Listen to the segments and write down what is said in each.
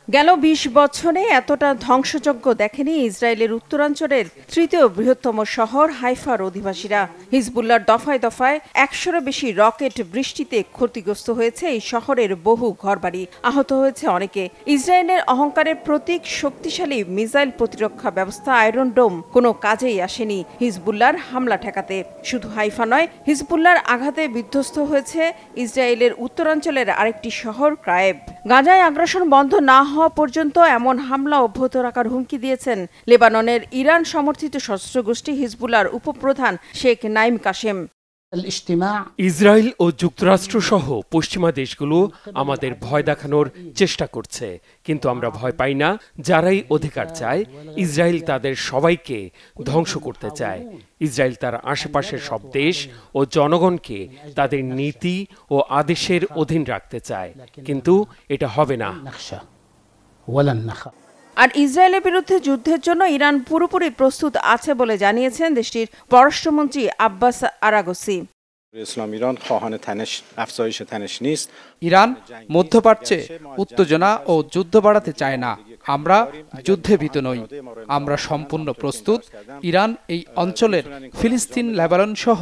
গেল ২০ বছরে এতটা ধ্বংসযজ্ঞ দেখেনি ইসরায়েলের উত্তরাঞ্চলের তৃতীয় বৃহত্তম শহর হাইফার অধিবাসীরা। হিজবুল্লাহর দফায় দফায় ১০০-র বেশি রকেট বৃষ্টিতে ক্ষতিগ্রস্ত হয়েছে এই শহরের বহু ঘরবাড়ি, আহত হয়েছে অনেকে। ইসরায়েলের অহংকারের প্রতীক শক্তিশালী মিসাইল প্রতিরক্ষা ব্যবস্থা আয়রন ডোম কোনো কাজেই আসেনি হিজবুল্লাহর হামলা ঠেকাতে। শুধু হাইফা নয়, হিজবুল্লাহর আঘাতে বিধ্বস্ত হয়েছে ইসরায়েলের উত্তরাঞ্চলের আরেকটি শহর ক্রায়েব। গাজায় আগ্রাসন বন্ধ না হওয়া পর্যন্ত এমন হামলা অব্যাহত রাখার হুমকি দিয়েছেন লেবাননের ইরান সমর্থিত সশস্ত্র গোষ্ঠী হিজবুল্লাহর উপপ্রধান শেখ নাইম কাশেম। ইসরায়েল ও যুক্তরাষ্ট্র সহ পশ্চিমা দেশগুলো আমাদের ভয় দেখানোর চেষ্টা করছে, কিন্তু আমরা ভয় পাই না। যারাই অধিকার চায়, ইসরায়েল তাদের সবাইকে ধ্বংস করতে চায়। ইসরায়েল তার আশেপাশের সব দেশ ও জনগণকে তাদের নীতি ও আদেশের অধীন রাখতে চায়, কিন্তু এটা হবে না। আর ইসরায়েলের বিরুদ্ধে যুদ্ধের জন্য ইরান পুরোপুরি প্রস্তুত আছে বলে জানিয়েছেন দেশটির পররাষ্ট্রমন্ত্রী আব্বাস আরাগসি। ইরান মধ্যপ্রাচ্যে উত্তেজনা ও যুদ্ধ বাড়াতে চায় না। আমরা যুদ্ধে ভীত নই, আমরা সম্পূর্ণ প্রস্তুত। ইরান এই অঞ্চলের ফিলিস্তিন, লেবানন সহ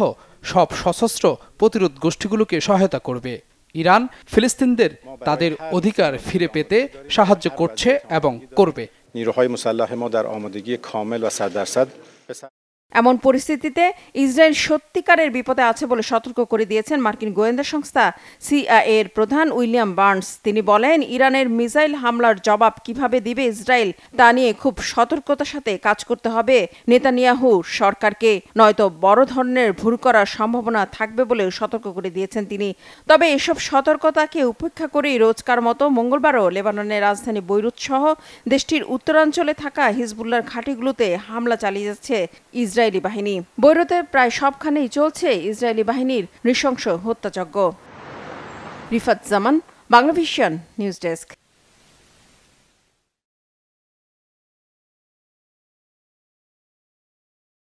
সব সশস্ত্র প্রতিরোধ গোষ্ঠীগুলোকে সহায়তা করবে। ইরান ফিলিস্তিনদের তাদের অধিকার ফিরে পেতে সাহায্য করছে এবং করবে। এমন পরিস্থিতিতে ইসরায়েল সত্যিকারের বিপদে আছে বলে সতর্ক করে দিয়েছেন মার্কিন গোয়েন্দা সংস্থা সিআইএ এর প্রধান উইলিয়াম বার্নস। তিনি বলেন, ইরানের মিসাইল হামলার জবাব কিভাবে দিবে ইসরায়েল তা নিয়ে খুব সতর্কতার সাথে কাজ করতে হবে নেতানিয়াহু সরকারকে, নয়তো বড় ধরনের ভুল করার সম্ভাবনা থাকবে বলেও সতর্ক করে দিয়েছেন তিনি। তবে এসব সতর্কতাকে উপেক্ষা করেই রোজকার মতো মঙ্গলবারও লেবাননের রাজধানী বৈরুত সহ দেশটির উত্তরাঞ্চলে থাকা হিজবুল্লাহর ঘাঁটিগুলোতে হামলা চালিয়ে যাচ্ছে ইসরায়েলি বাহিনী। বৈরুতে প্রায় সবখানেই চলছে ইসরায়েলি বাহিনীর নৃশংস হত্যাযজ্ঞ। রিফাত জামান, বাংলাভিশন নিউজ ডেস্ক।